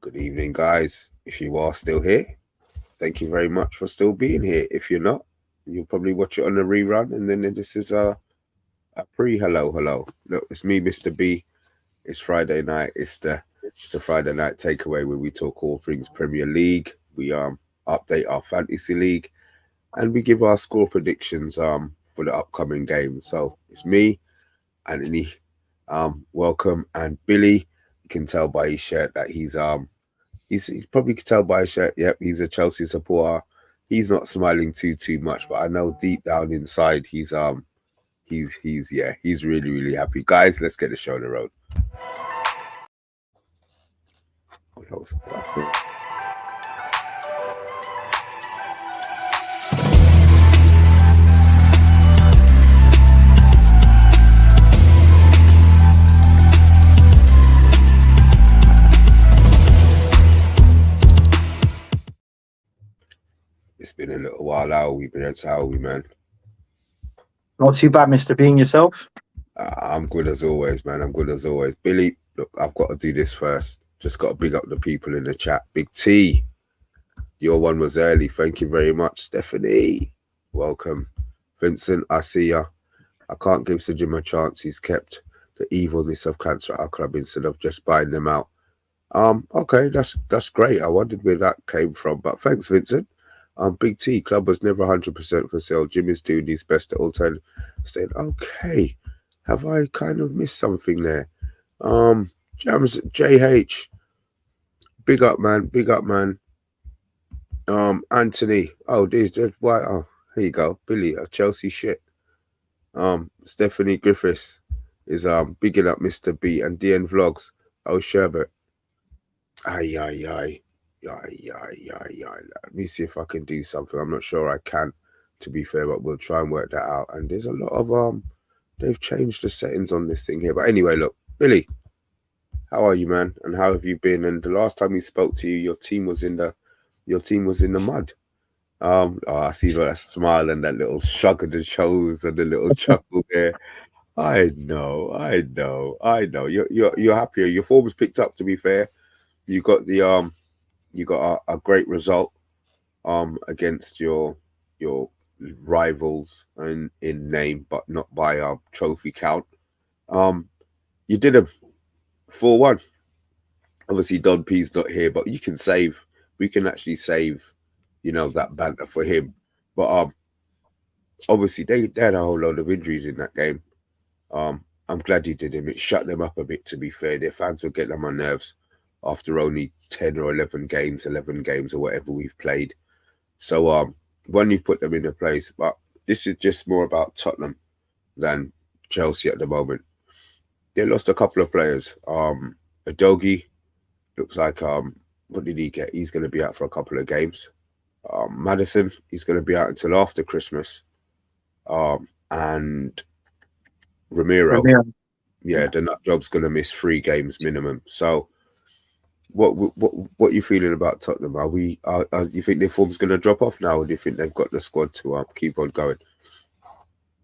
Good evening, guys. If you are still here, thank you very much for still being here. If you're not, you'll probably watch it on the rerun, and then this is a hello. Look, it's me, Mr. B. It's Friday night. It's the Friday night takeaway where we talk all things Premier League. We update our fantasy league, and we give our score predictions for the upcoming games. So it's me, Anthony. Welcome, and Billy. You can tell by his shirt that he's probably could tell by his shirt. Yep, he's a Chelsea supporter. He's not smiling too much, but I know deep down inside he's really happy. Guys, let's get the show on the road. It's been a little while. How we been? How we, man? Not too bad, Mr. Bean. Yourself? I'm good as always, man. I'm good as always. Billy, look, I've got to do this first. Just got to big up the people in the chat. Big T, your one was early. Thank you very much. Stephanie, welcome. Vincent, I see ya. I can't give Sir Jim a chance. He's kept the evilness of cancer at our club instead of just buying them out. Okay, that's great. I wondered where that came from, but thanks, Vincent. Big T, club was never 100% for sale. Jim is doing his best to alternative. Saying, okay, have I kind of missed something there? Jams JH, big up, man. Anthony, this just why? Oh, here you go, Billy, a Chelsea shit. Stephanie Griffiths is bigging up Mr. B and DN Vlogs. Oh, Sherbet. Aye. Let me see if I can do something. I'm not sure I can, to be fair, but we'll try and work that out. And there's a lot of they've changed the settings on this thing here. But anyway, look, Billy, how are you, man? And how have you been? And the last time we spoke to you, your team was in the mud. I see that smile and that little shrug of the shoulders and the little chuckle there. I know. You're happier. Your form was picked up, to be fair. You got a great result against your rivals in name, but not by a trophy count. You did a 4-1. Obviously, Don P's not here, but you can save. We can actually save, that banter for him. But obviously they had a whole load of injuries in that game. I'm glad you did him. It shut them up a bit, to be fair. Their fans were getting on my nerves after only 10 or 11 games or whatever we've played. So one, you've put them into place, but this is just more about Tottenham than Chelsea at the moment. They lost a couple of players. Adogi looks like what did he get? He's going to be out for a couple of games. Madison, he's going to be out until after Christmas. And Ramiro. Yeah, the nut job's going to miss 3 games minimum. So what you feeling about Tottenham? You think their form's going to drop off now, or do you think they've got the squad to keep on going?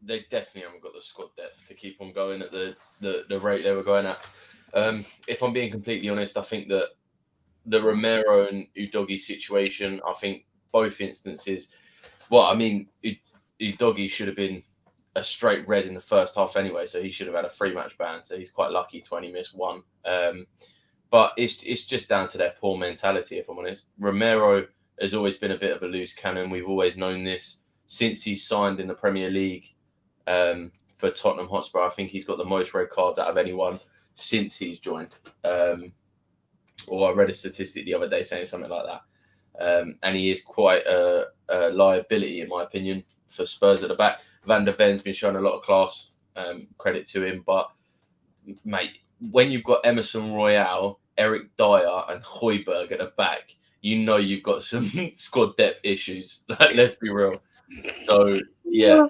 They definitely haven't got the squad depth to keep on going at the rate they were going at. If I'm being completely honest, I think that the Romero and Udogie situation, I think both instances, Udogie should have been a straight red in the first half anyway, so he should have had a 3-match ban, so he's quite lucky to only miss 1. But it's just down to their poor mentality, if I'm honest. Romero has always been a bit of a loose cannon. We've always known this since he signed in the Premier League for Tottenham Hotspur. I think he's got the most red cards out of anyone since he's joined. Or I read a statistic the other day saying something like that. And he is quite a liability, in my opinion, for Spurs at the back. Van der Ven's been showing a lot of class, credit to him. But, mate, when you've got Emerson Royale, Eric Dyer and Højbjerg at the back, you've got some squad depth issues. Let's be real. So, yeah,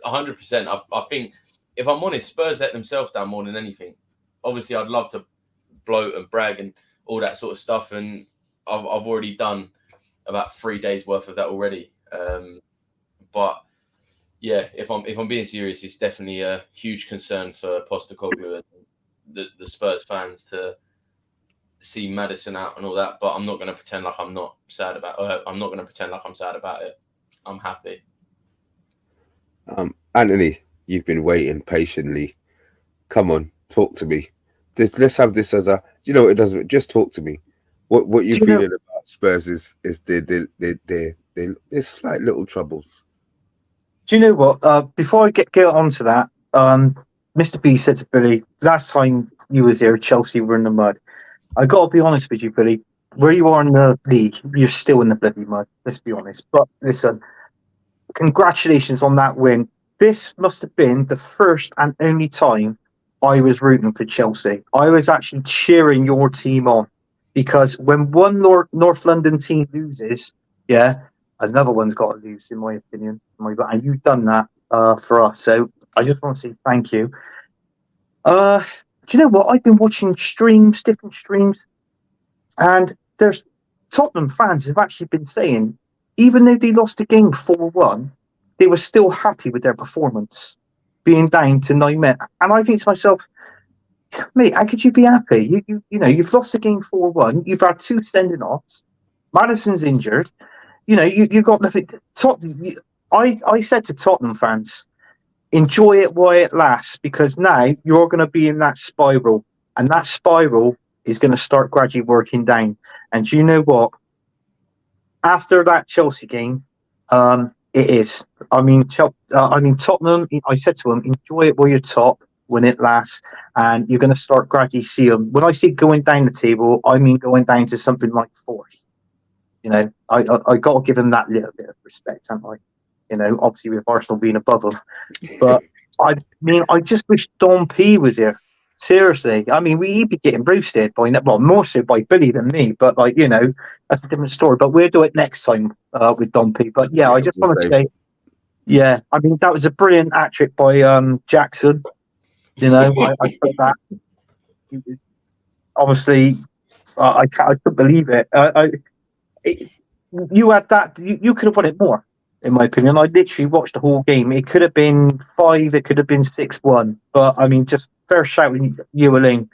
100%. I think, if I'm honest, Spurs let themselves down more than anything. Obviously, I'd love to bloat and brag and all that sort of stuff, and I've already done about 3 days worth of that already. But yeah, if I'm being serious, it's definitely a huge concern for Postecoglou and the Spurs fans to see Maddison out and all that, but I'm not going to pretend like I'm not sad about it. I'm not going to pretend like I'm sad about it. I'm happy. Anthony, you've been waiting patiently. Come on, talk to me. Let's have this as a. You know, it doesn't. Just talk to me. What you feeling about Spurs is there's slight little troubles. Do you know what? Before I get onto that, Mr. B said to Billy, last time you was here, Chelsea were in the mud. I got to be honest with you, Billy. Where you are in the league, you're still in the bloody mud. Let's be honest. But listen, congratulations on that win. This must have been the first and only time I was rooting for Chelsea. I was actually cheering your team on because when one North London team loses, yeah, another one's got to lose, in my opinion. And you've done that for us. So I just want to say thank you. Do you know what? I've been watching different streams, and there's Tottenham fans have actually been saying, even though they lost the game 4-1, they were still happy with their performance, being down to 9 men. And I think to myself, mate, how could you be happy? You've lost the game 4-1. You've had 2 sending offs. Madison's injured. You got nothing. I said to Tottenham fans, enjoy it while it lasts, because now you're going to be in that spiral, and that spiral is going to start gradually working down. And you know what? After that Chelsea game, it is. Tottenham. I said to them, enjoy it while you're top, when it lasts, and you're going to start gradually see them. When I see going down the table, I mean going down to something like 4th. I got to give them that little bit of respect, haven't I? Obviously with Arsenal being above them. But I just wish Don P was here. Seriously. We'd be getting roasted by, well, more so by Billy than me, but that's a different story. But we'll do it next time with Don P. But yeah, I just want to say, yeah, that was a brilliant hat trick by Jackson. I put that. Obviously, I couldn't believe it. You had that. You could have won it more, in my opinion. I literally watched the whole game. It could have been 5. It could have been 6-1. But just fair shout with you, Elaine,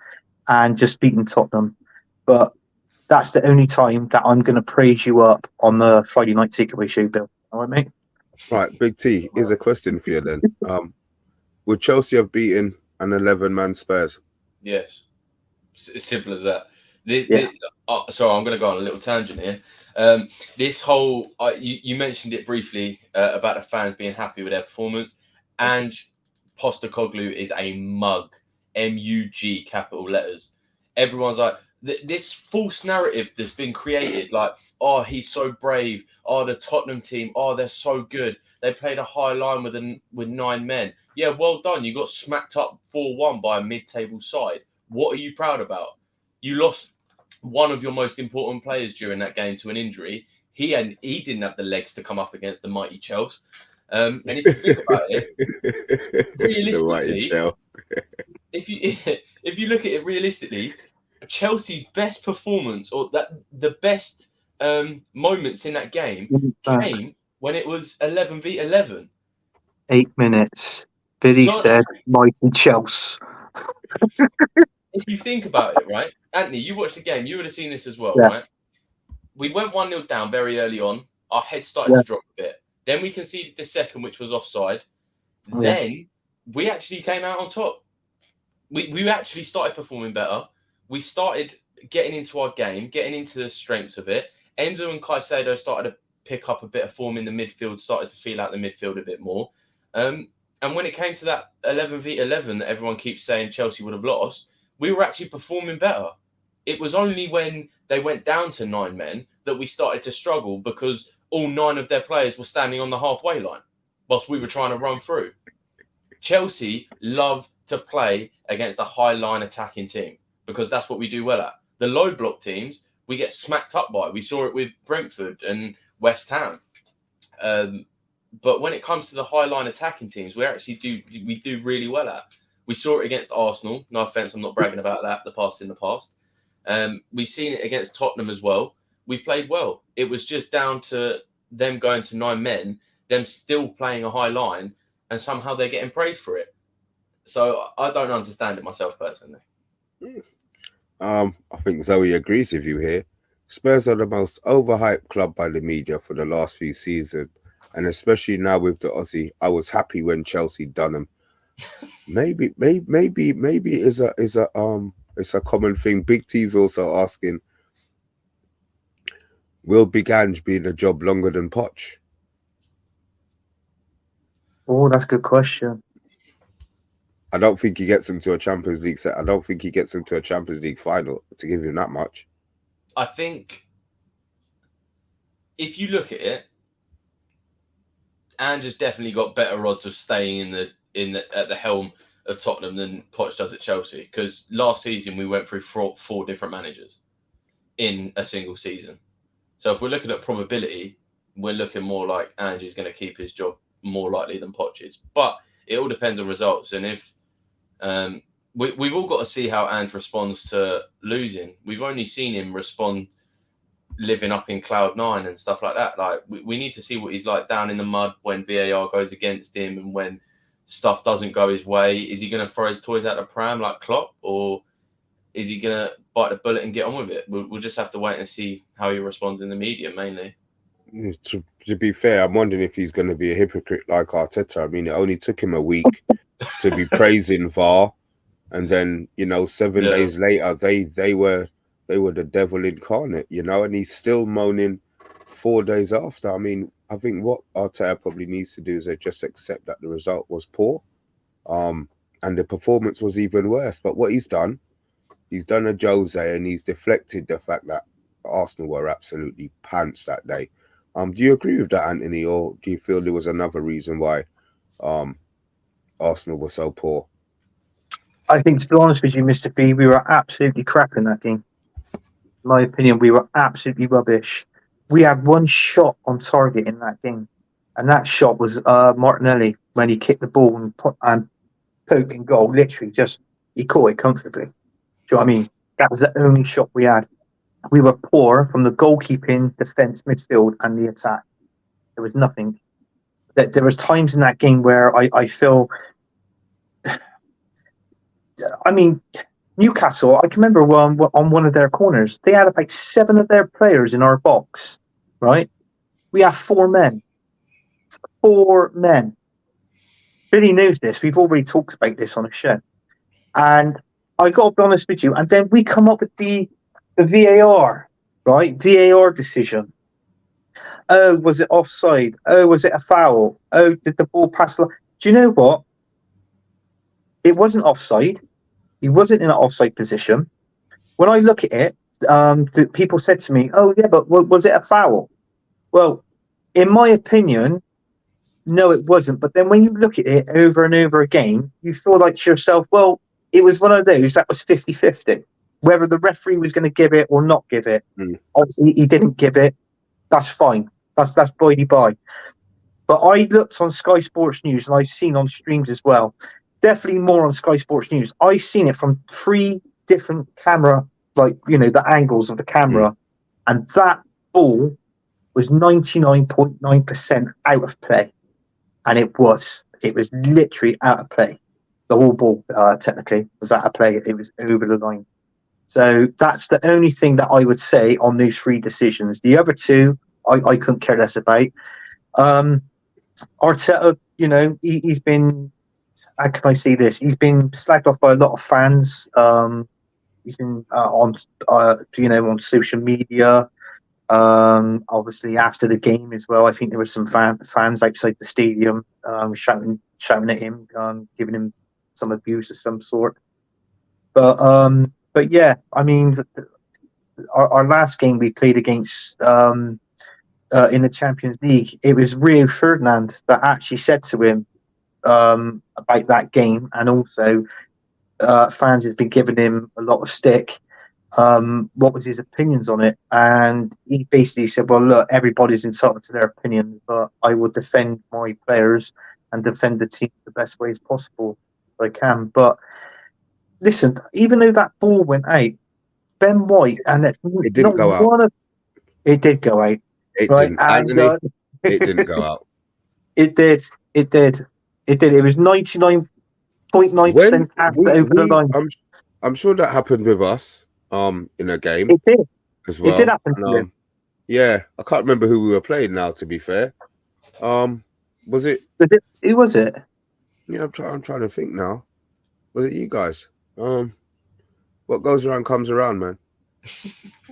and just beating Tottenham. But that's the only time that I'm going to praise you up on the Friday Night Takeaway show, Bill. All right, mate. Right, Big T. Here's a question for you then. Would Chelsea have beaten an 11-man Spurs? Yes, it's simple as that. Yeah. Sorry, I'm going to go on a little tangent here. This whole, you mentioned it briefly about the fans being happy with their performance, and Postecoglou is a mug, MUG, capital letters. Everyone's like, this false narrative that's been created, like, oh, he's so brave. Oh, the Tottenham team, oh, they're so good. They played a high line with 9 men. Yeah, well done. You got smacked up 4-1 by a mid-table side. What are you proud about? You lost one of your most important players during that game to an injury. He didn't have the legs to come up against the mighty Chelsea. And if you think about it, realistically, if you look at it realistically, Chelsea's best performance, or the best moments in that game, came when it was 11v11. 8 minutes. Billy said, mighty Chelsea. If you think about it, right? Anthony, you watched the game. You would have seen this as well, Yeah. right? We went 1-0 down very early on. Our head started to drop a bit. Then we conceded the second, which was offside. Then we actually came out on top. We actually started performing better. We started getting into our game, getting into the strengths of it. Enzo and Caicedo started to pick up a bit of form in the midfield, started to feel out the midfield a bit more. And when it came to that 11v11 that everyone keeps saying Chelsea would have lost, we were actually performing better. It was only when they went down to 9 men that we started to struggle, because all 9 of their players were standing on the halfway line whilst we were trying to run through. Chelsea love to play against a high line attacking team, because that's what we do well at. The low block teams, we get smacked up by. We saw it with Brentford and West Ham. But when it comes to the high line attacking teams, we do really well at. We saw it against Arsenal. No offense, I'm not bragging about that. The past in the past. We've seen it against Tottenham as well. We played well. It was just down to them going to 9 men, them still playing a high line, and somehow they're getting praised for it. So I don't understand it myself personally. I think Zoe agrees with you here. Spurs are the most overhyped club by the media for the last few seasons, and especially now with the Aussie. I was happy when Chelsea done them. Maybe it's a common thing. Big T's also asking, will Big Ange be in the job longer than Poch? Oh, that's a good question. I don't think he gets him to a Champions League set. I don't think he gets him to a Champions League final to give him that much. I think if you look at it, Ange has definitely got better odds of staying at the helm of Tottenham than Poch does at Chelsea. Because last season we went through four different managers in a single season. So if we're looking at probability, we're looking more like Ange is going to keep his job more likely than Poch is. But it all depends on results. And if we've all got to see how Ange responds to losing. We've only seen him respond living up in cloud nine and stuff like that. Like we need to see what he's like down in the mud when VAR goes against him and when stuff doesn't go his way. Is he going to throw his toys out the pram like Klopp, or is he going to bite the bullet and get on with it? We'll just have to wait and see how he responds in the media mainly. To be fair, I'm wondering if he's going to be a hypocrite like Arteta. I mean, it only took him a week to be praising VAR, and then 7 days later they were the devil incarnate, and he's still moaning 4 days after. I mean, I think what Arteta probably needs to do is just accept that the result was poor, and the performance was even worse. But what he's done a Jose, and he's deflected the fact that Arsenal were absolutely pants that day. Do you agree with that, Anthony, or do you feel there was another reason why Arsenal were so poor? I think, to be honest with you, Mr. B, we were absolutely crap in that game. In my opinion, we were absolutely rubbish. We had one shot on target in that game, and that shot was Martinelli when he kicked the ball and poked in goal. Literally, he caught it comfortably. Do you know what I mean? That was the only shot we had. We were poor from the goalkeeping, defence, midfield, and the attack. There was nothing. There was times in that game where I feel. I mean, Newcastle, I can remember on one of their corners, they had about 7 of their players in our box, right? We have 4 men. 4 men. Billy knows this. We've already talked about this on a show. And I got to be honest with you. And then we come up with the VAR, right? VAR decision. Oh, was it offside? Oh, was it a foul? Oh, did the ball pass? Do you know what? It wasn't offside. He wasn't in an offside position. When I look at it, people said to me, "Oh, yeah, but was it a foul?" Well, in my opinion, no, it wasn't. But then when you look at it over and over again, you feel like to yourself, well, it was one of those that was 50-50. Whether the referee was going to give it or not give it. Obviously, he didn't give it. That's fine. That's by the by. But I looked on Sky Sports News, and I've seen on streams as well. Definitely more on Sky Sports News. I've seen it from 3 different camera, the angles of the camera. And that ball was 99.9% out of play. And it was literally out of play. The whole ball, technically, was out of play. It was over the line. So that's the only thing that I would say on those 3 decisions. The other 2, I couldn't care less about. Arteta, he's been, how can I see this? He's been slagged off by a lot of fans. He's been on social media. Obviously after the game as well. I think there were some fans outside the stadium shouting at him, giving him some abuse of some sort. But yeah, I mean, our last game we played against in the Champions League, it was Rio Ferdinand that actually said to him about that game, and also fans has been giving him a lot of stick. What was his opinions on it? And he basically said, well, look, everybody's entitled to their opinions, but I will defend my players and defend the team the best way as possible if I can. But listen, even though that ball went out, Ben White, and it didn't go out. It did go out. It right? didn't. Anthony, it didn't go out. It did. It was 99.9% over the line. I'm sure that happened with us. in a game It did. as It did well. happen to him. Yeah, I can't remember who we were playing now. To be fair, was it? Who was it? Yeah, I'm trying to think now. Was it you guys? What goes around comes around, man.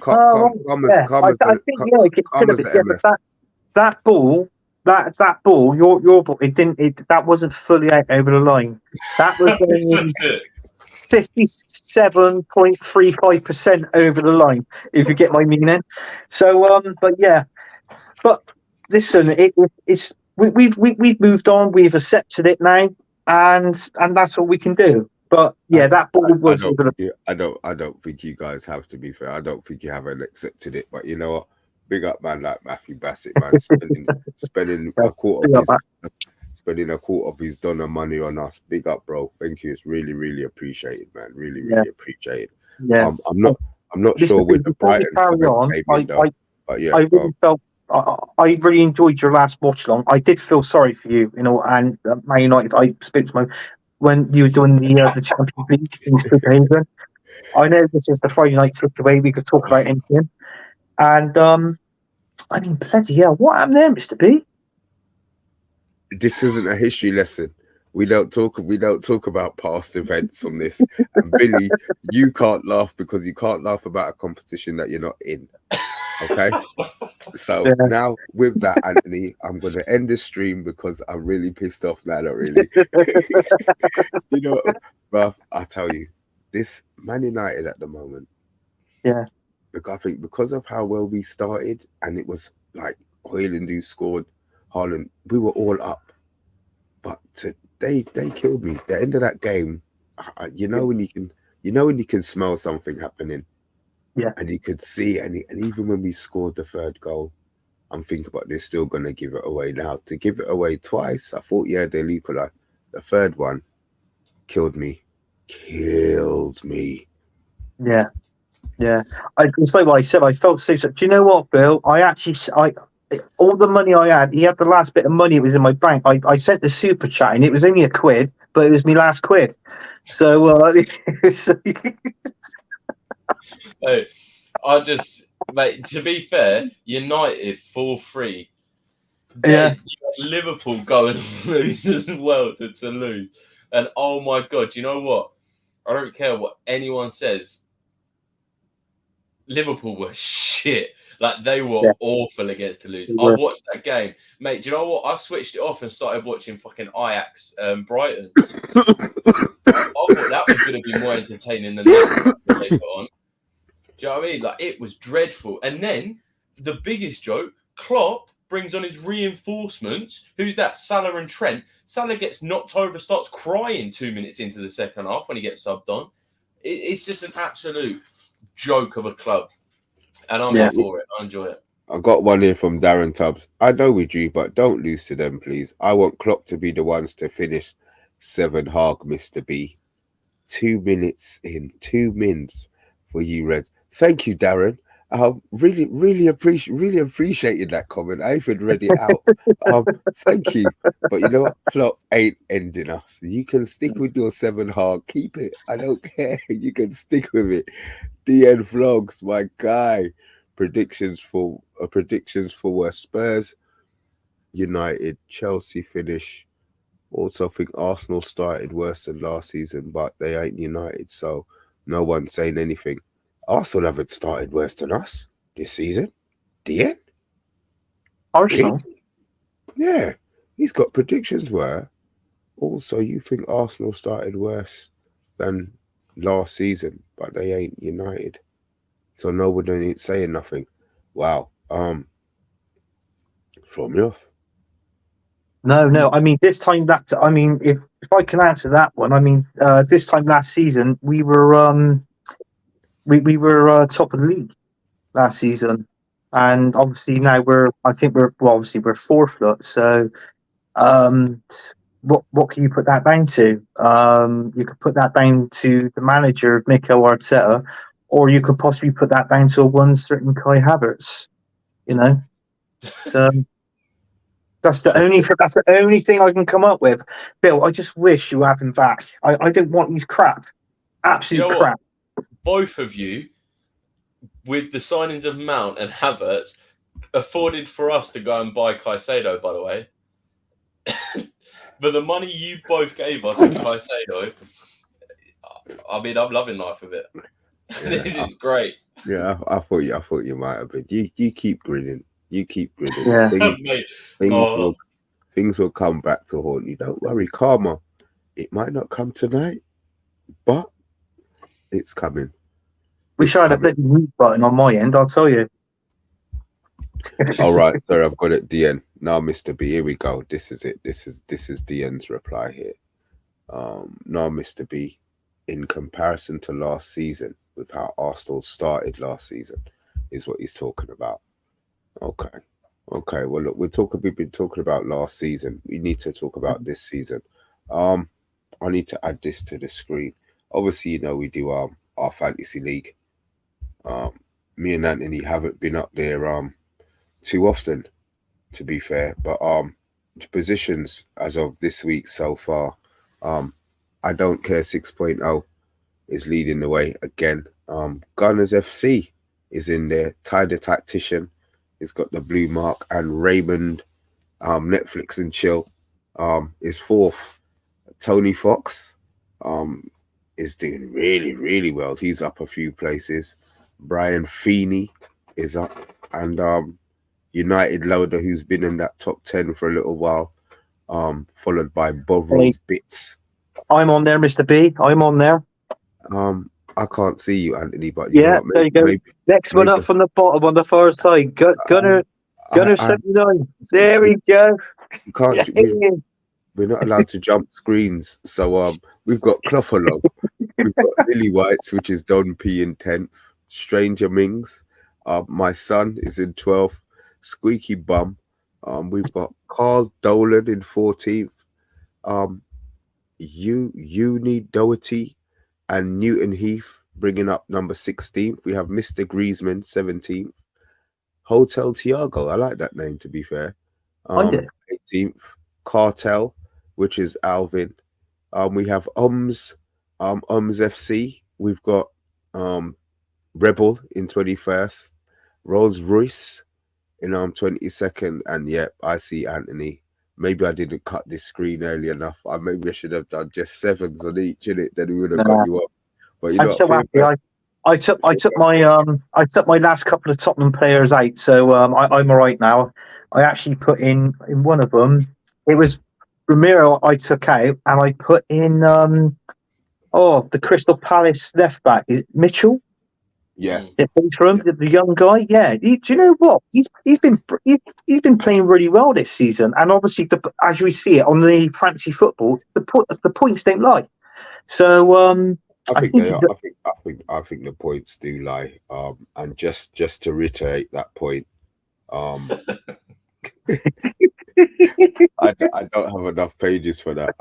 I think yeah, it could have been. Yeah, MF. but that ball, that ball, your ball, that wasn't fully out over the line. That was 57.35% over the line, if you get my meaning. So, but listen, it's we've moved on. We've accepted it now, and that's all we can do. But yeah, that ball was. I don't think you guys have, to be fair. I don't think you haven't accepted it. But you know what? Big up, man, like Matthew Bassett, man, spending a quarter of his donor money on us. Big up, bro. Thank you. It's really, really appreciated, man. Really, really appreciated. Yeah. I'm not sure with the Brighton but yeah, I really enjoyed your last watch along. I did feel sorry for you, and Man United. I spoke to when you were doing the Champions League in Copenhagen. I know this is the Friday night takeaway. We could talk about anything, and I mean, bloody hell, what happened there, Mr. B? This isn't a history lesson. We don't talk about past events on this. And Billy, you can't laugh because you can't laugh about a competition that you're not in. Okay? So now with that, Anthony, I'm going to end the stream because I'm really pissed off now, not really. You know, bruv, I tell you, this Man United at the moment. Yeah. I think because of how well we started, and it was like Højlund who scored, Haaland, we were all up. But they killed me. The end of that game, when you can smell something happening. Yeah. And you could see, and even when we scored the third goal, I'm thinking about they're still gonna give it away now. To give it away twice, I thought they'll equalize. The third one killed me. Yeah. It's like what I said. I felt so. Do you know what, Bill? All the money I had, he had the last bit of money. It was in my bank. I sent the super chat, and it was only £1, but it was my last £1. So, hey, mate. To be fair, United 4-3. Yeah. Liverpool go and lose as well to Toulouse, and oh my god, you know what? I don't care what anyone says. Liverpool were shit. Like, they were awful against Toulouse. I watched that game. Mate, do you know what? I switched it off and started watching fucking Ajax Brighton. I thought that was going to be more entertaining than that later on. Do you know what I mean? Like, it was dreadful. And then, the biggest joke, Klopp brings on his reinforcements. Who's that? Salah and Trent. Salah gets knocked over, starts crying 2 minutes into the second half when he gets subbed on. It's just an absolute joke of a club. And I'm here for it. I enjoy it. I got one here from Darren Tubbs. I know we drew, but don't lose to them, please. I want Klopp to be the ones to finish 7 Haag, Mr. B. 2 minutes in, 2 mins for you, Reds. Thank you, Darren. Really appreciated that comment. I even read it out. Thank you. But you know what? Klopp ain't ending us. You can stick with your 7 Haag. Keep it. I don't care. You can stick with it. DN Vlogs, my guy. Predictions for where Spurs, United, Chelsea finish. Also think Arsenal started worse than last season, but they ain't United, so no one's saying anything. Arsenal haven't started worse than us this season. DN? Arsenal? Yeah. He's got predictions where also you think Arsenal started worse than last season, but they ain't United. So no one ain't saying nothing. Wow. Throw me off. No. I mean, this time if I can answer that one, I mean, this time last season we were top of the league last season, and obviously now we're fourth. So, what can you put that down to? You could put that down to the manager, Mikel Arteta, or you could possibly put that down to one certain Kai Havertz. So that's the only thing I can come up with. Bill, I just wish you have him back. I don't want his crap. Absolute crap. Both of you with the signings of Mount and Havertz, afforded for us to go and buy Caicedo, by the way. But the money you both gave us for Caicedo, I mean, I'm loving life with it. Yeah, This is great. Yeah, I thought you might have been. You keep grinning. You keep grinning. Yeah. Things will come back to haunt you. Don't worry, karma. It might not come tonight, but it's coming. Wish I had a bloody mute button on my end, I'll tell you. All right, sir, I've got it, DN. Now, Mr. B, here we go. This is it. This is DN's reply here. Now, Mr. B, in comparison to last season, with how Arsenal started last season, is what he's talking about. Okay. Well, look, we've been talking about last season. We need to talk about this season. I need to add this to the screen. Obviously, you know, we do our fantasy league. Me and Anthony haven't been up there too often, to be fair. But the positions as of this week so far, I don't care 6.0 is leading the way again. Gunners FC is in there. Ty the Tactician has got the blue mark, and Raymond Netflix and Chill is fourth. Tony Fox is doing really, really well. He's up a few places. Brian Feeney is up, and United Loader, who's been in that top 10 for a little while, followed by Bovril's Bits. I'm on there, Mr. B. I'm on there. I can't see you, Anthony, but you know what, there you go. Next one up from the bottom on the far side. Gunner 79. There we go. You can't. We're not allowed to jump screens, so we've got Clough along. We've got Lily Whites, which is Don P in 10th. Stranger Mings. My son is in 12th. Squeaky Bum. We've got Carl Dolan in 14th. You need Doherty and Newton Heath bringing up number 16th. We have Mr. Griezmann 17th. Hotel Tiago, I like that name, to be fair. 18th. Cartel, which is Alvin. We have Ums FC. We've got Rebel in 21st. Rolls Royce in 22nd. And yeah, I see Anthony. Maybe I didn't cut this screen early enough. Maybe I should have done just 7s on each in it. Then we would have got you up. But you know, I'm so happy. I took my last couple of Tottenham players out, so I'm all right now. I actually put in one of them. It was Ramiro I took out, and I put in the Crystal Palace left back. Is it Mitchell? Yeah, it plays for him, the young guy. Yeah, do you know what? He's been playing really well this season, and obviously, as we see it on the fantasy football, the points don't lie. So I think they are. I think the points do lie. And just to reiterate that point, I don't have enough pages for that.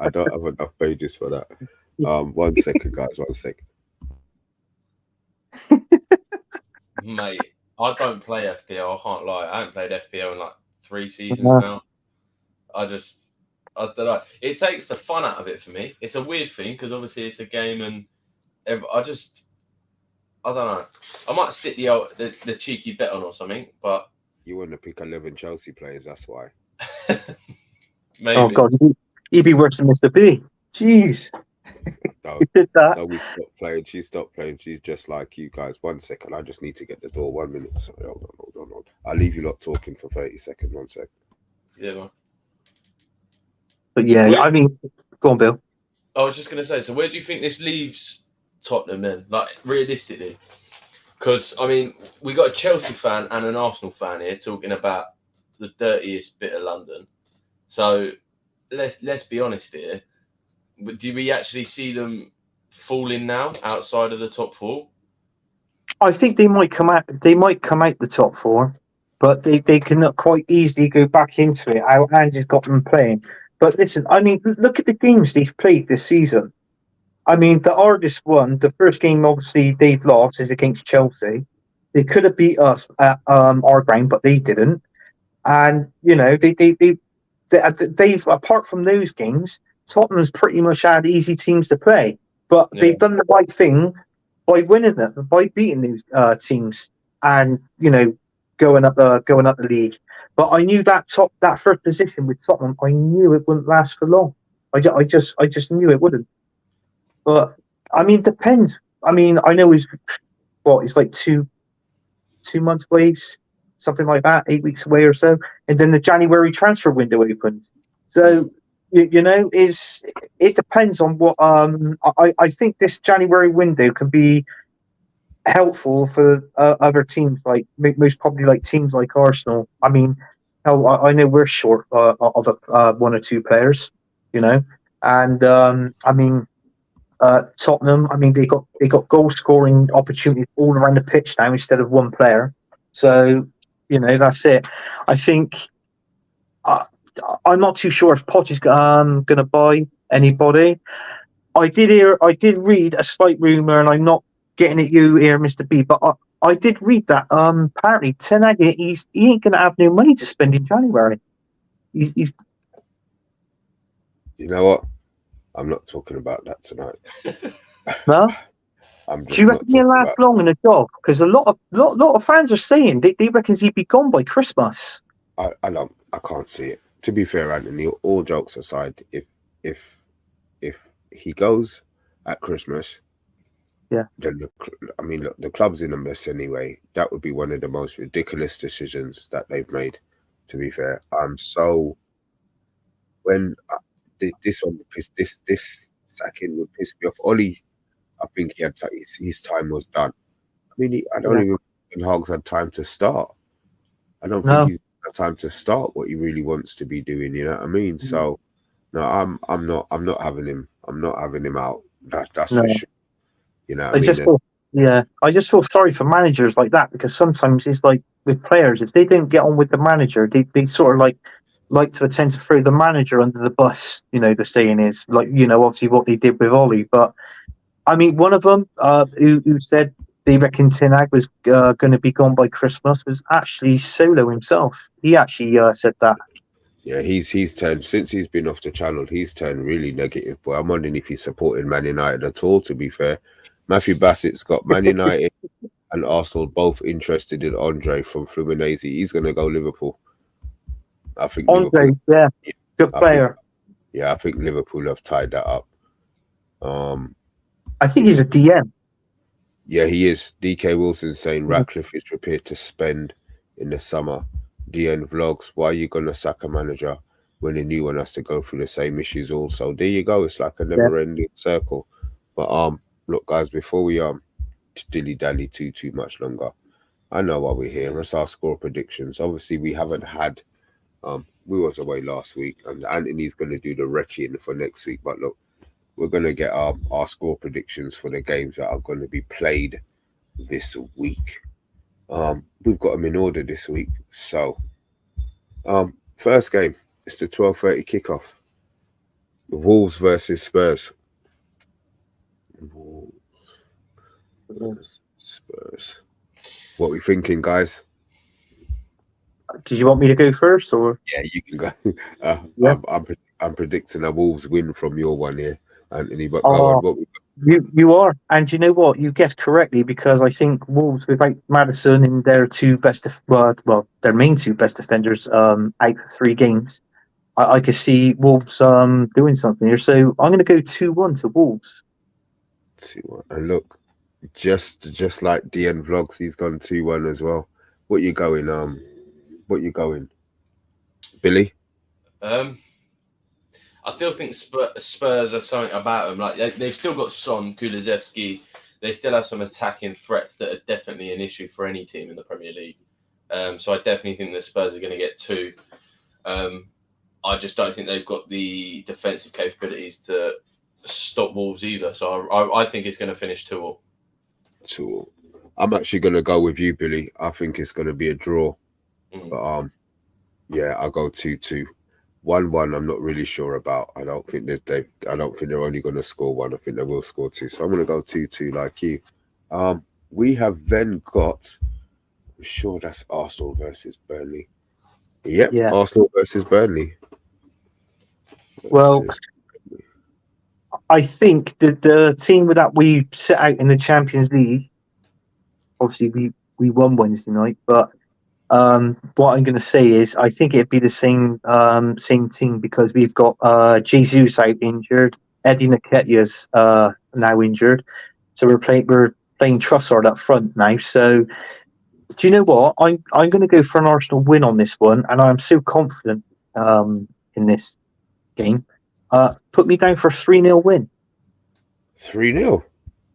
One second, guys. 1 second. Mate, I don't play FPL. I can't lie. I haven't played FPL in like 3 seasons now. I don't know. It takes the fun out of it for me. It's a weird thing because obviously it's a game, and I don't know. I might stick the cheeky bet on or something, but you want to pick 11 Chelsea players. That's why. Maybe. Oh God, he'd be worse than Mr. B. Jeez. So, he did that. So we stopped playing. She stopped playing. She's just like you guys. 1 second. I just need to get the door. 1 minute. Sorry, hold on. I'll leave you lot talking for 30 seconds. 1 second. Yeah, man. But yeah, I mean, go on, Bill. I was just going to say, so where do you think this leaves Tottenham then? Like, realistically? Because, I mean, we got a Chelsea fan and an Arsenal fan here talking about the dirtiest bit of London. So, let's be honest here. Do we actually see them falling now outside of the top 4? I think they might come out. They might come out the top 4, but they can quite easily go back into it. How Andy's got them playing. But listen, I mean, look at the games they've played this season. I mean, the hardest one, the first game, obviously, they've lost is against Chelsea. They could have beat us at our ground, but they didn't. And, you know, they've apart from those games, Tottenham's pretty much had easy teams to play. But they've done the right thing by winning them, by beating these teams, and going up the league. But I knew that first position with Tottenham, I knew it wouldn't last for long. I just knew it wouldn't. But I mean, depends. I mean, I know it's like 2 months away, something like that, 8 weeks away or so, and then the January transfer window opens. So it depends on what. I think this January window can be helpful for other teams, like most probably like teams like Arsenal. I mean, I know we're short of one or two players, and I mean. Tottenham, I mean, they got goal scoring opportunities all around the pitch now instead of one player. So, that's it. I think I'm not too sure if Poch is going to buy anybody. I did read a slight rumor, and I'm not getting at you here, Mr. B, but I did read that apparently Ten Hag he ain't going to have no money to spend in January. He's You know what? I'm not talking about that tonight. no. I'm just Do you reckon he'll last long in a job? Because a lot of fans are saying they reckon he'd be gone by Christmas. I can't see it. To be fair, Anthony, all jokes aside, if he goes at Christmas, yeah, then look, the club's in a mess anyway. That would be one of the most ridiculous decisions that they've made. To be fair, so when this sacking would piss me off. Ollie, I think he had his time was done. I mean, I don't even think Hogs had time to start. I don't think he's had time to start what he really wants to be doing. You know what I mean? Mm-hmm. So no, I'm not having him. I'm not having him out. That's for sure. You know what I just feel sorry for managers like that, because sometimes it's like with players, if they didn't get on with the manager, they sort of like to attempt to throw the manager under the bus. The saying is obviously what they did with Ollie. But I mean, one of them who said they reckon Ten Hag was going to be gone by Christmas was actually Solo himself. He actually said that. Yeah, he's turned, since he's been off the channel, he's turned really negative. But I'm wondering if he's supporting Man United at all, to be fair. Matthew Bassett's got Man United and Arsenal both interested in Andre from Fluminense. He's going to go Liverpool. I think Andre, good player. I think Liverpool have tied that up. I think he's a DM. Yeah, he is. DK Wilson saying Ratcliffe is prepared to spend in the summer. DN Vlogs, why are you going to sack a manager when a new one has to go through the same issues also? There you go. It's like a never-ending circle. But look, guys, before we dilly-dally too much longer, I know why we're here. Let's our score predictions. Obviously, we haven't had. We was away last week, and Anthony's going to do the wrecking for next week. But look, we're going to get our score predictions for the games that are going to be played this week. We've got them in order this week. So, first game, it's the 12:30 kickoff. Wolves versus Spurs. Spurs. What are we thinking, guys? Did you want me to go first, or? Yeah, you can go. I'm predicting a Wolves win from your one here, Anthony. But go on. You are, and you know what? You guessed correctly, because I think Wolves, without Maddison and their their main two best defenders, out for 3 games, I could see Wolves doing something here. So I'm going to go 2-1 to Wolves. 2-1, and look, just like DN Vlogs, he's gone 2-1 as well. What you going? Billy? I still think Spurs have something about them. Like they've still got Son, Kulusevski. They still have some attacking threats that are definitely an issue for any team in the Premier League. So I definitely think the Spurs are going to get 2. I just don't think they've got the defensive capabilities to stop Wolves either. So I think it's going to finish 2-2. 2-2. I'm actually going to go with you, Billy. I think it's going to be a draw. But yeah, I'll go 2-2. 1-1, I'm not really sure about. I don't think they're only going to score 1. I think they will score 2. So I'm going to go 2-2 like you. We have then got, I'm sure that's Arsenal versus Burnley. Yep, Arsenal versus Burnley. Well, I think that the team that we set out in the Champions League, obviously we won Wednesday night, but what I'm going to say is I think it'd be the same team because we've got Jesus out injured, Eddie Nketiah's now injured, so we're playing Trossard up front now. So do you know what? I'm going to go for an Arsenal win on this one, and I'm so confident in this game. Put me down for a 3-0 win. 3-0.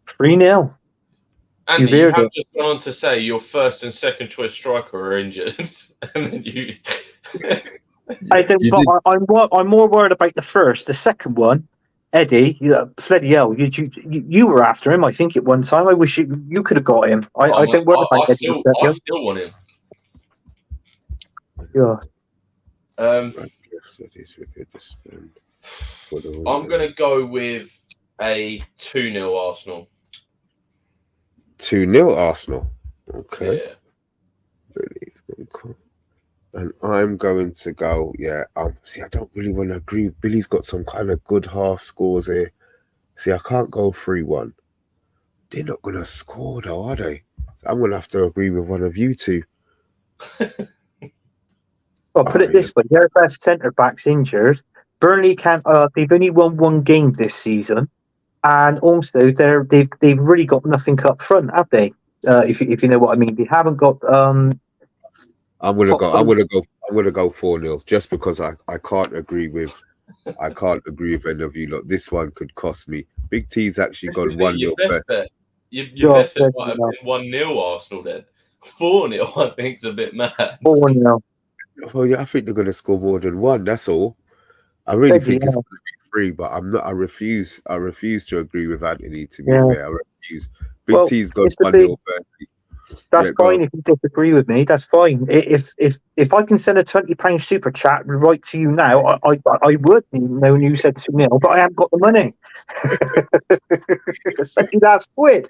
3-0. Andy, you have just gone on to say your first and second choice striker are injured, and then you. I'm more worried about the first. The second one, Eddie, bloody hell, you were after him. I think at one time. I wish you could have got him. I don't worry about Eddie. I still want him. Yeah. I'm going to go with a 2-0 Arsenal. 2-0 Arsenal. Okay. Yeah. And I'm going to go, see, I don't really want to agree. Billy's got some kind of good half scores here. See, I can't go 3-1. They're not going to score, though, are they? I'm going to have to agree with one of you two. Well, put it this way: their best centre back's injured. Burnley can't. They've only won one game this season, and also they've really got nothing up front, have they? If you know what I mean, they haven't got. I'm gonna go 4-0 just because I can't agree with any of you. Look, this one could cost me. Big T's actually gone 1-0 bet. Your best bet might have been 1-0 Arsenal then. 4-0 I think is a bit mad. 4-0. Well, yeah, I think they're gonna score more than one. That's all. I really think it's gonna be 3, but I'm not. I refuse to agree with Anthony. To be fair, I refuse. Big T's got 1-0 bet. That's fine if you disagree with me. That's fine. If I can send a £20 super chat right to you now, I would, knowing you said 2-0, but I haven't got the money. Send you that quid.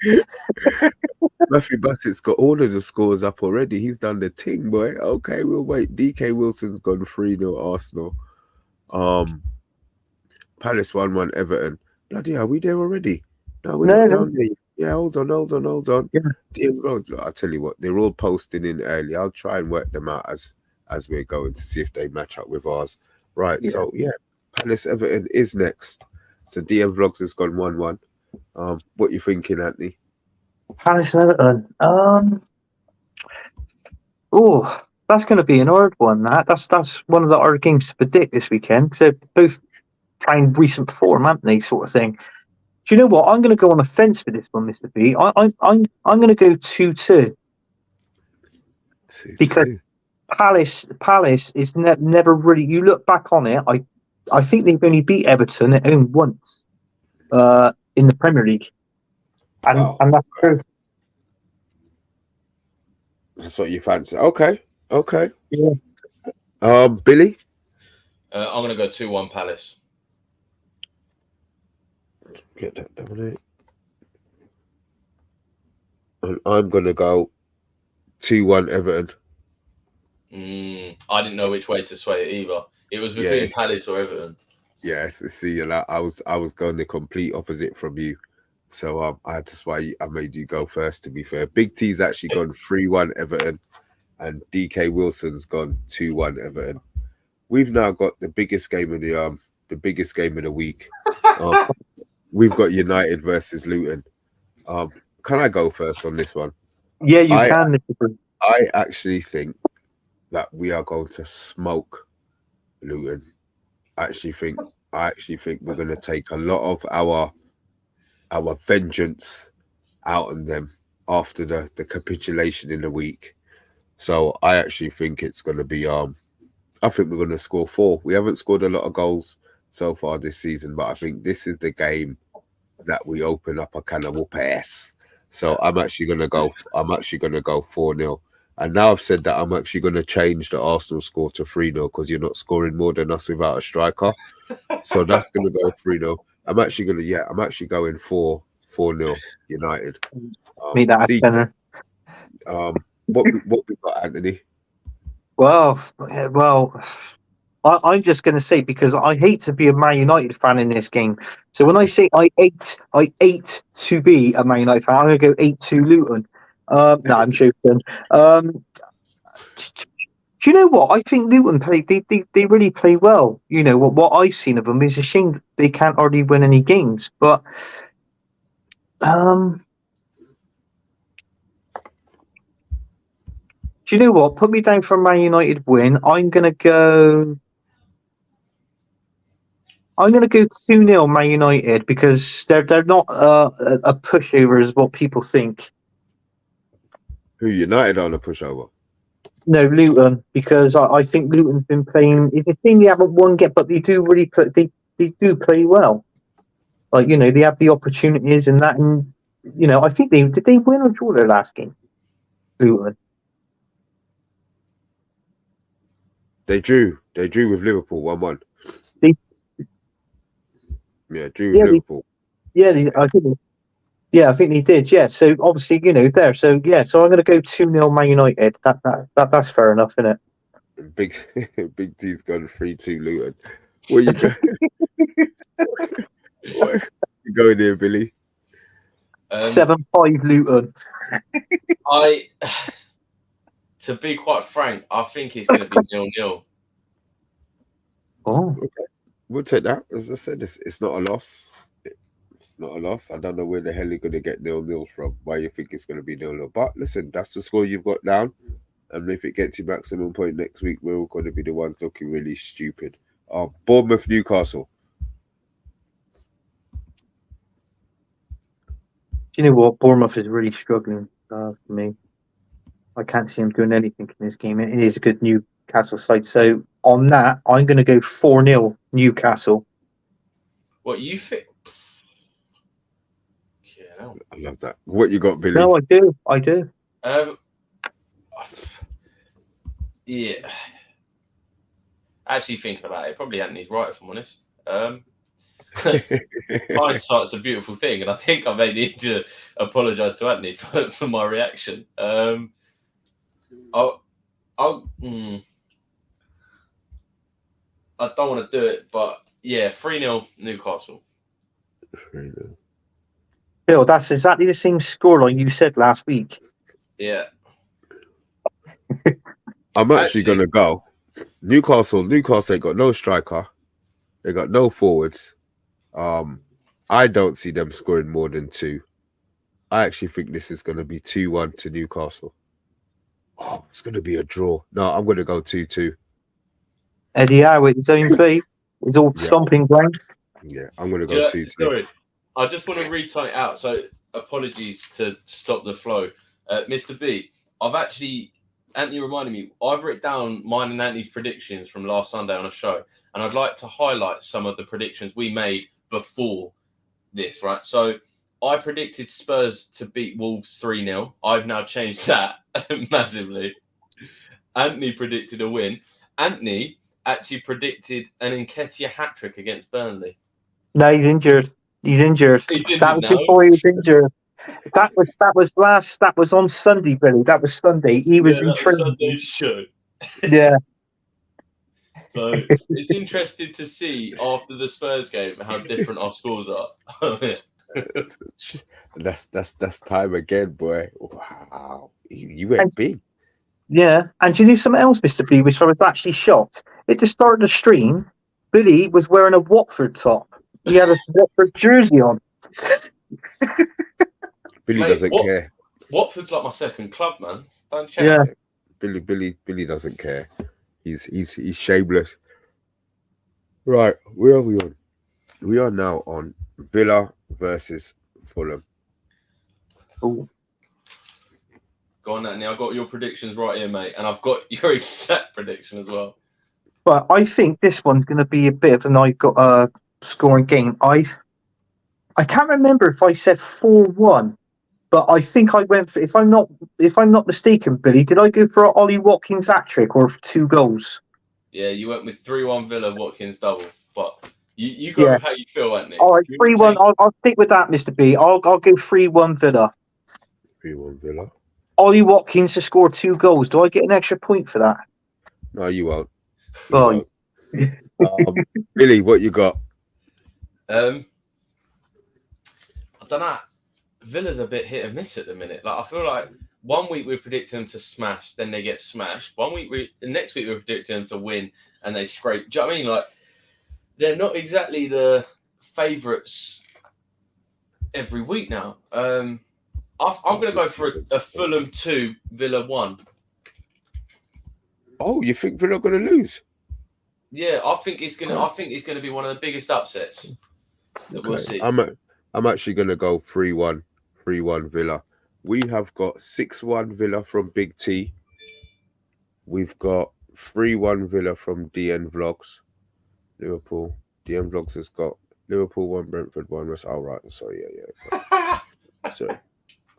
Matthew Bassett's got all of the scores up already. He's done the ting, boy. Okay, we'll wait. DK Wilson's gone 3-0 Arsenal. Palace 1-1 Everton. Bloody hell, are we there already? No, we're not down there. Yeah, hold on. Yeah. I'll tell you what, they're all posting in early. I'll try and work them out as we're going to see if they match up with ours. Right, so Palace Everton is next. So DM Vlogs has gone 1-1. What you thinking, Anthony? Palace Everton. That's going to be an hard one. That's one of the hard games to predict this weekend because they're both trying recent form, haven't they? Sort of thing. Do you know what? I'm going to go on a fence for this one, Mr. B. I'm going to go 2-2. Because Palace is never really. You look back on it, I think they've only beat Everton at home once in the Premier League, and that's true. That's what you fancy. Okay. Yeah. Billy. I'm going to go 2-1 Palace. Get that down there. And I'm going to go 2-1 Everton. I didn't know which way to sway it either. It was between Palace or Everton. Yes, see, I was going the complete opposite from you. So that's why I made you go first, to be fair. Big T's actually gone 3-1 Everton and DK Wilson's gone 2-1 Everton. We've now got the biggest game of the week. We've got United versus Luton. Can I go first on this one? Yeah, you can. I actually think that we are going to smoke Luton. I actually think we're going to take a lot of our vengeance out on them after the capitulation in the week. So I actually think it's going to be I think we're going to score 4. We haven't scored a lot of goals so far this season, but I think this is the game that we open up a can of whoop ass. So I'm actually going to go 4-0. And now I've said that, I'm actually going to change the Arsenal score to 3-0 because you're not scoring more than us without a striker. So that's going to go 3-0. I'm actually going 4-0 United. Meet that center. What we got, Anthony? Well, I'm just going to say, because I hate to be a Man United fan in this game. So when I say I ate to be a Man United fan, I'm going to go 8-2 Luton. No, I'm joking. Do you know what? I think Luton play. They really play well. You know what I've seen of them is a shame that they can't already win any games. But do you know what? Put me down for a Man United win. I'm gonna go 2-0 Man United, because they're not a pushover as what people think. Who United on a pushover? No, Luton, because I think Luton's been playing. It's a team they haven't won yet, but they do really they do play well. Like, you know, they have the opportunities and that, and you know, I think did they win or draw their last game? Luton. They drew with Liverpool 1-1. They, Yeah, drew with Liverpool. I think they did. Yeah, so obviously, you know, there. So yeah, so I'm going to go 2-0 Man United. That's fair enough, isn't it? Big T's gone 3-2 Luton. Where you go? What you going there, Billy? 7-5 Luton. To be quite frank, I think it's going to be 0-0. Oh, okay. We'll take that. As I said, it's not a loss. It's not a loss. I don't know where the hell you're going to get 0-0 from. Why you think it's going to be 0-0? But listen, that's the score you've got down. And if it gets you maximum point next week, we're all going to be the ones looking really stupid. Bournemouth, Newcastle. do you know what? Bournemouth is really struggling for me. I can't see him doing anything in this game. It is a good Newcastle side. So on that, I'm going to go 4-0 Newcastle. What you think? Yeah, I love that. What you got, Billy? No, I do. Yeah. Actually, thinking about it, probably Anthony's right, if I'm honest. Hindsight's a beautiful thing, and I think I may need to apologise to Anthony for my reaction. I don't want to do it, but yeah, 3-0 Newcastle. 3-0. Bill, that's exactly the same scoreline you said last week. Yeah. I'm actually going to go. Newcastle ain't got no striker. They got no forwards. I don't see them scoring more than 2. I actually think this is going to be 2-1 to Newcastle. Oh, it's going to be a draw. No, I'm going to go 2-2. Eddie Howe at his own play. His old stomping ground. Yeah, I'm going to go 2-2. Sorry, I just want to read something out. So apologies to stop the flow. Mr. B, Anthony reminded me, I've written down mine and Anthony's predictions from last Sunday on a show, and I'd like to highlight some of the predictions we made before this, right? So I predicted Spurs to beat Wolves 3-0. I've now changed that massively. Anthony predicted a win. Anthony actually predicted an Nketiah hat-trick against Burnley. No, he's injured. He's injured. That was before he was injured. That was on Sunday, Billy. That was Sunday. He was in training. Sunday's show. Yeah. So it's interesting to see after the Spurs game how different our scores are. That's time again, boy. Wow, you went big. Yeah, and do you know something else, Mr. B, which I was actually shocked? At the start of the stream, Billy was wearing a Watford top. He had a Watford jersey on. Billy doesn't care. Watford's like my second club, man. Don't check it. Billy doesn't care. He's shameless. Right, where are we on? We are now on Villa versus Fulham. Ooh. Go on, Anthony. I've got your predictions right here, mate, and I've got your exact prediction as well. But I think this one's going to be a bit of an scoring game. I can't remember if I said 4-1, but I think I went for, if I'm not mistaken, Billy, did I go for an Ollie Watkins hat-trick or 2 goals? Yeah, you went with 3-1 Villa, Watkins double, but you go with how you feel, Anthony. All right, 3-1. I'll stick with that, Mr. B. I'll go 3-1 Villa. 3-1 Villa. Ollie Watkins to score 2 goals. Do I get an extra point for that? No, you won't. Oh, Billy, what you got? I don't know. Villa's a bit hit and miss at the minute. Like I feel like 1 week we predict them to smash, then they get smashed. 1 week the next week we predict them to win, and they scrape. Do you know what I mean? Like they're not exactly the favourites every week now. I'm going to go for a Fulham 2, Villa 1. Oh, you think Villa are going to lose? Yeah, I think it's going to be one of the biggest upsets that we'll see. I'm actually going to go 3-1 Villa. We have got 6-1 Villa from Big T. We've got 3-1 Villa from DN Vlogs. Liverpool. DN Vlogs has got Liverpool 1, Brentford 1. All right. Sorry, yeah. Sorry.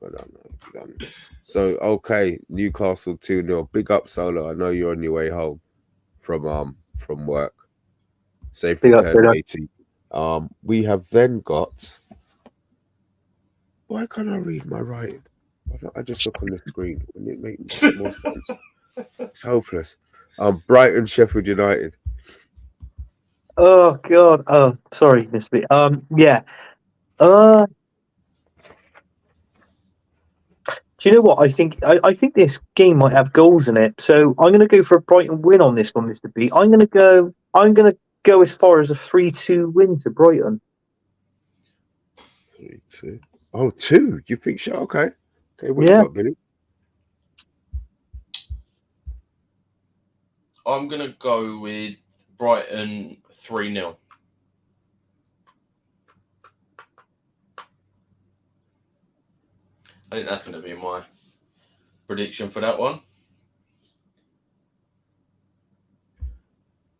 Done. So, okay, Newcastle 2-0. Big up, Solo. I know you're on your way home from work. Safe return, matey. We have then got... Why can't I read my writing? I just look on the screen. Wouldn't it make more sense? It's hopeless. Brighton, Sheffield United. Oh God. Oh, sorry, Mr. B. Yeah. Do you know what? I think this game might have goals in it. So I'm going to go for a Brighton win on this one, Mr. B. I'm going to go as far as a 3-2 win to Brighton. 3-2. Oh, 2. You think so? Okay. What you got, Billy? I'm going to go with Brighton 3-0. I think that's going to be my prediction for that one.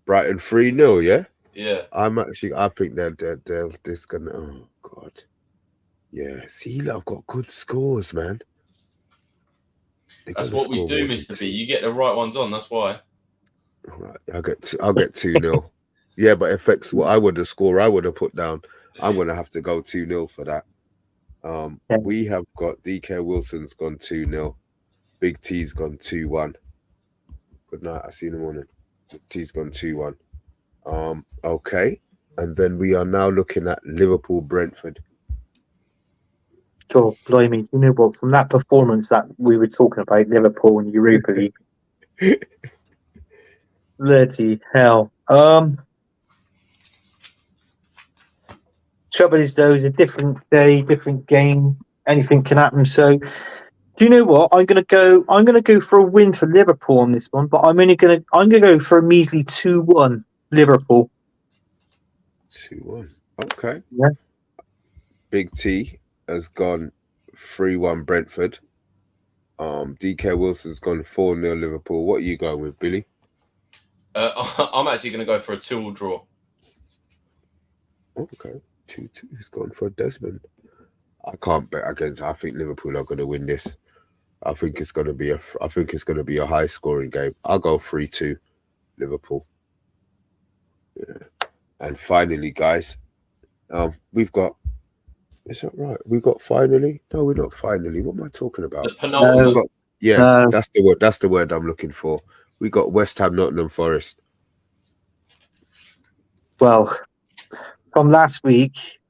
Brighton 3-0, yeah? Yeah. I think they're just going to... Oh, God. Yeah. See, I've got good scores, man. That's what we do, Mr. B. You get the right ones on, that's why. All right, I'll get 2-0. Yeah, but affects what I would have put down. I'm going to have to go 2-0 for that. We have got DK Wilson's gone 2-0. Big T's gone 2-1. Good night. I see you in the morning. T's gone 2-1. Okay. And then we are now looking at Liverpool Brentford. God, blimey. You know what? From that performance that we were talking about, Liverpool and Europa League. Bloody hell. Trouble is, though, it's a different day, different game. Anything can happen. So, do you know what? I'm gonna go for a win for Liverpool on this one, but I'm gonna go for a measly 2-1 Liverpool. 2-1. Okay. Yeah. Big T has gone 3-1 Brentford. DK Wilson's gone 4-0 Liverpool. What are you going with, Billy? I'm actually going to go for a 2-2 draw. Okay. 2-2 has gone for Desmond. I can't bet against. I think Liverpool are going to win this. I think it's going to be a high scoring game. I'll go 3-2 Liverpool. Yeah. And finally, guys, we've got. Is that right? We got finally. No, we're not finally. What am I talking about? The penultimate. That's the word. That's the word I'm looking for. We got West Ham, Nottingham Forest. Well, from last week,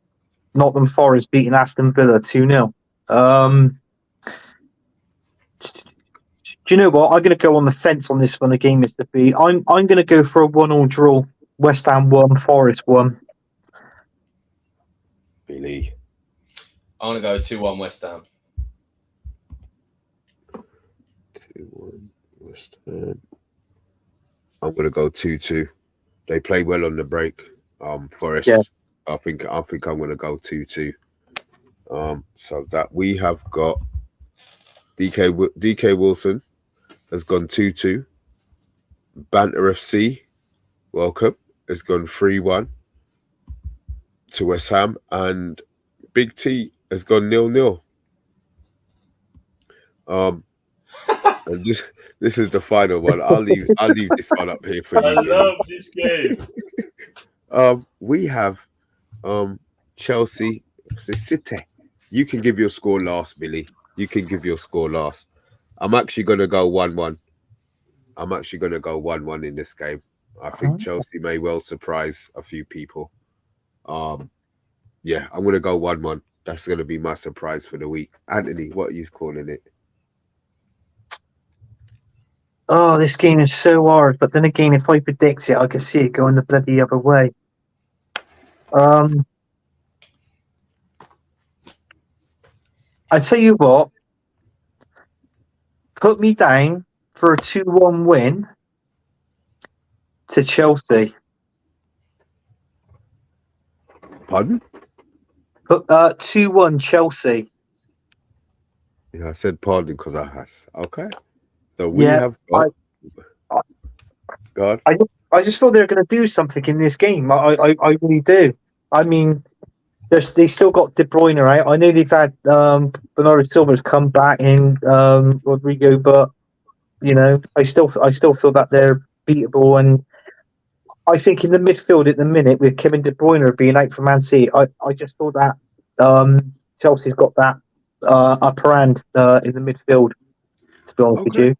Nottingham Forest beating Aston Villa 2-0. Do you know what? I'm going to go on the fence on this one again, Mr. B. I'm going to go for a 1-1 draw. West Ham 1, Forest 1. Billy. I'm going to go 2-1 West Ham. 2-1 West Ham. I'm going to go 2-2. They play well on the break. Forest. Yeah. I think I'm going to go 2-2. So that we have got DK Wilson has gone 2-2. Banter FC, welcome, has gone 3-1 to West Ham, and Big T has gone 0-0. And this is the final one. I'll leave this one up here for you. I love this game. We have Chelsea City. You can give your score last, Billy. You can give your score last. I'm actually going to go 1-1. I'm actually going to go 1-1 in this game. I think Chelsea may well surprise a few people. Yeah, I'm gonna go 1-1. That's gonna be my surprise for the week. Anthony, what are you calling it? Oh, this game is so hard. But then again, if I predict it, I can see it going the bloody other way. I tell you what, put me down for a 2-1 win to Chelsea. Pardon? Put 2-1 Chelsea. Yeah, I said pardon because I has. Okay. So we have got God. I just thought they were going to do something in this game. I really do. I mean, they still got De Bruyne, right? I know they've had Bernardo Silva's come back in Rodrigo, but you know, I still feel that they're beatable. And I think in the midfield at the minute with Kevin De Bruyne being out for Man City, I just thought that Chelsea's got that upper hand in the midfield. To be honest with you.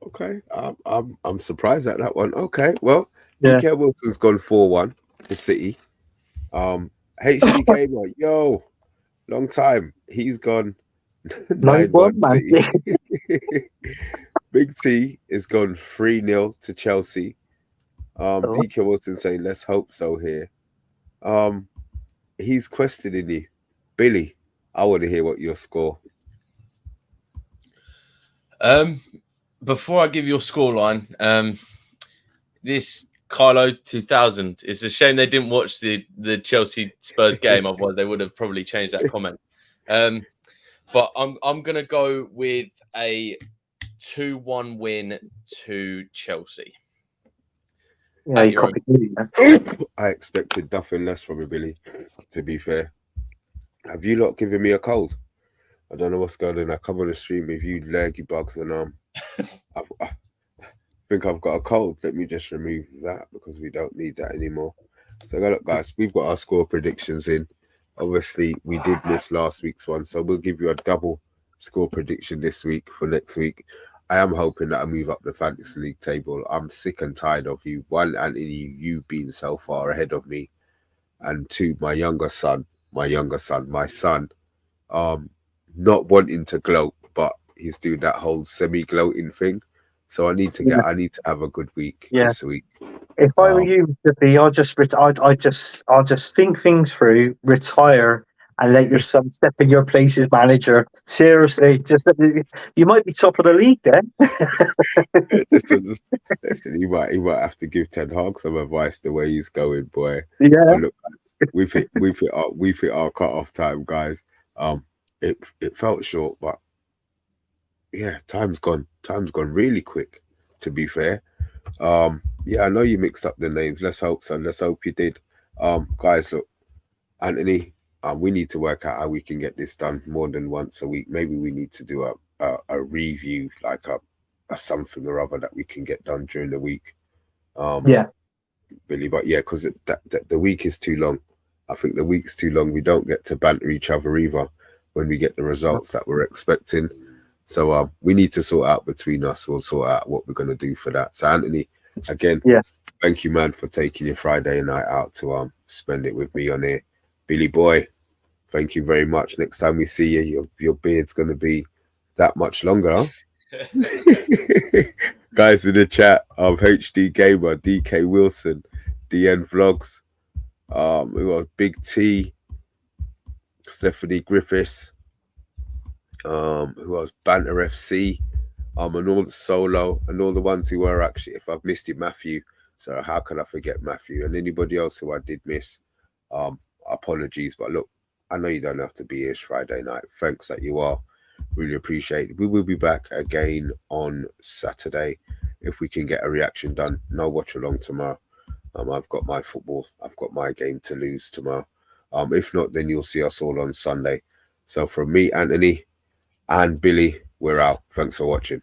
Okay, I'm surprised at that one. Okay, well, Yeah. DK Wilson's gone 4-1 to City. HD Gamer, yo, long time. He's gone 9-1 City. Big T is gone 3-0 to Chelsea. DK Wilson saying, let's hope so here. He's questioning you. Billy, I want to hear what your score. Before I give your scoreline, this Carlo 2000. It's a shame they didn't watch the Chelsea Spurs game, otherwise they would have probably changed that comment. But I'm gonna go with a 2-1 win to Chelsea. Yeah, you copied me. I expected nothing less from you, Billy. To be fair, have you lot given me a cold? I don't know what's going on. I come on the stream with you leggy bugs, and I think I've got a cold. Let me just remove that because we don't need that anymore. So look, guys, we've got our score predictions in. Obviously, we did miss last week's one, so we'll give you a double score prediction this week for next week. I am hoping that I move up the fantasy league table. I'm sick and tired of you. One, Anthony, you being so far ahead of me, and two, my son, not wanting to gloat, but he's doing that whole semi-gloating thing. So I need to have a good week this week. If I were you, Mr. B, I'll just think things through, retire, and let your son step in your place as manager. Seriously, you might be top of the league then. listen, he might have to give Ten Hag some advice the way he's going, boy. Yeah. But look, we've hit our cut-off time, guys. It felt short, but yeah, time's gone really quick, to be fair. Yeah, I know you mixed up the names. Let's hope so. Let's hope you did. Guys, look, Anthony, we need to work out how we can get this done more than once a week. Maybe we need to do a review, like a something or other that we can get done during the week. Billy, but yeah, because the week is too long. I think the week's too long. We don't get to banter each other either when we get the results that we're expecting. So we need to sort out between us. We'll sort out what we're going to do for that. So Anthony, again, thank you, man, for taking your Friday night out to spend it with me on here. Billy boy, thank you very much. Next time we see you, your beard's going to be that much longer, huh? Guys in the chat, HD Gamer, DK Wilson, DN Vlogs, we got Big T, Stephanie Griffiths, who else? Banter FC, and all the solo and all the ones who were actually, if I've missed it, Matthew. So how can I forget Matthew and anybody else who I did miss? Apologies, but look, I know you don't have to be here Friday night. Thanks that you are. Really appreciate it. We will be back again on Saturday if we can get a reaction done. No watch along tomorrow. I've got my football. I've got my game to lose tomorrow. If not, then you'll see us all on Sunday. So from me, Anthony, and Billy, we're out. Thanks for watching.